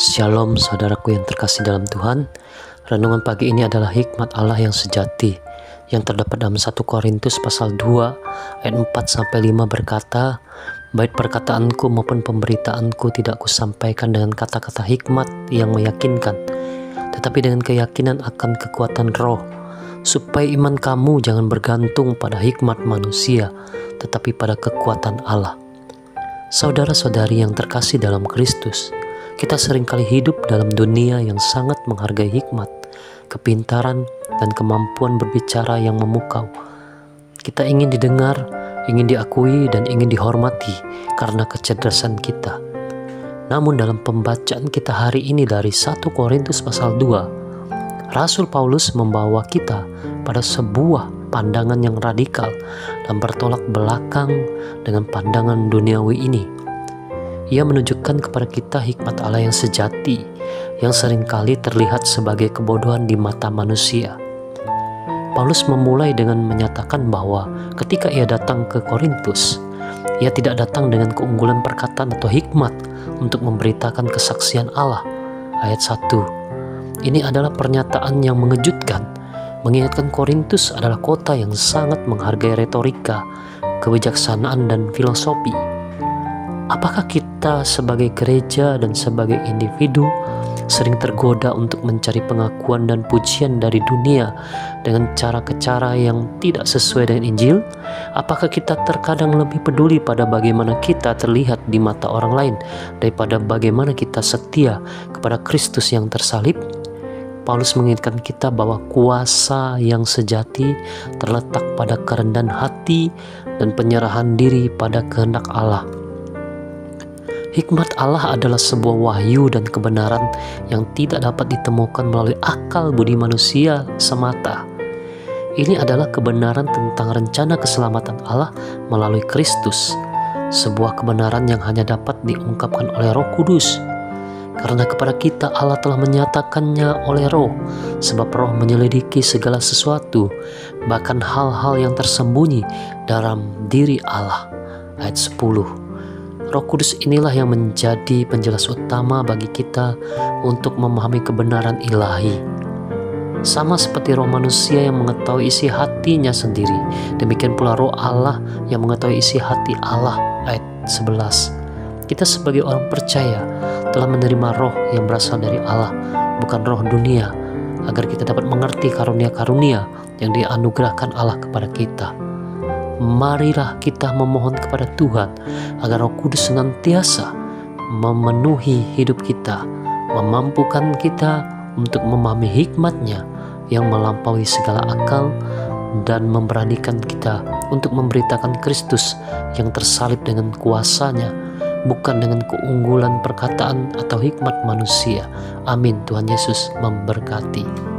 Shalom saudaraku yang terkasih dalam Tuhan. Renungan pagi ini adalah hikmat Allah yang sejati yang terdapat dalam 1 Korintus pasal 2 ayat 4-5 berkata, "Baik perkataanku maupun pemberitaanku tidak kusampaikan dengan kata-kata hikmat yang meyakinkan, tetapi dengan keyakinan akan kekuatan roh, supaya iman kamu jangan bergantung pada hikmat manusia, tetapi pada kekuatan Allah." Saudara-saudari yang terkasih dalam Kristus, kita seringkali hidup dalam dunia yang sangat menghargai hikmat, kepintaran, dan kemampuan berbicara yang memukau. Kita ingin didengar, ingin diakui, dan ingin dihormati karena kecerdasan kita. Namun dalam pembacaan kita hari ini dari 1 Korintus pasal 2, Rasul Paulus membawa kita pada sebuah pandangan yang radikal dan bertolak belakang dengan pandangan duniawi ini. Ia menunjukkan kepada kita hikmat Allah yang sejati, yang seringkali terlihat sebagai kebodohan di mata manusia. Paulus memulai dengan menyatakan bahwa ketika ia datang ke Korintus, ia tidak datang dengan keunggulan perkataan atau hikmat untuk memberitakan kesaksian Allah. Ayat 1. Ini adalah pernyataan yang mengejutkan, mengingatkan Korintus adalah kota yang sangat menghargai retorika, kebijaksanaan, dan filosofi. Apakah kita sebagai gereja dan sebagai individu sering tergoda untuk mencari pengakuan dan pujian dari dunia dengan cara-cara yang tidak sesuai dengan Injil? Apakah kita terkadang lebih peduli pada bagaimana kita terlihat di mata orang lain daripada bagaimana kita setia kepada Kristus yang tersalib? Paulus mengingatkan kita bahwa kuasa yang sejati terletak pada kerendahan hati dan penyerahan diri pada kehendak Allah. Hikmat Allah adalah sebuah wahyu dan kebenaran yang tidak dapat ditemukan melalui akal budi manusia semata. Ini adalah kebenaran tentang rencana keselamatan Allah melalui Kristus, sebuah kebenaran yang hanya dapat diungkapkan oleh Roh Kudus. Karena kepada kita Allah telah menyatakannya oleh Roh, sebab Roh menyelidiki segala sesuatu, bahkan hal-hal yang tersembunyi dalam diri Allah. Ayat 10. Roh Kudus inilah yang menjadi penjelas utama bagi kita untuk memahami kebenaran ilahi. Sama seperti roh manusia yang mengetahui isi hatinya sendiri, demikian pula roh Allah yang mengetahui isi hati Allah. Ayat 11. Kita sebagai orang percaya telah menerima roh yang berasal dari Allah, bukan roh dunia, agar kita dapat mengerti karunia-karunia yang dianugerahkan Allah kepada kita. Marilah kita memohon kepada Tuhan agar Roh Kudus senantiasa memenuhi hidup kita, memampukan kita untuk memahami hikmat-Nya yang melampaui segala akal, dan memberanikan kita untuk memberitakan Kristus yang tersalib dengan kuasa-Nya, bukan dengan keunggulan perkataan atau hikmat manusia. Amin. Tuhan Yesus memberkati.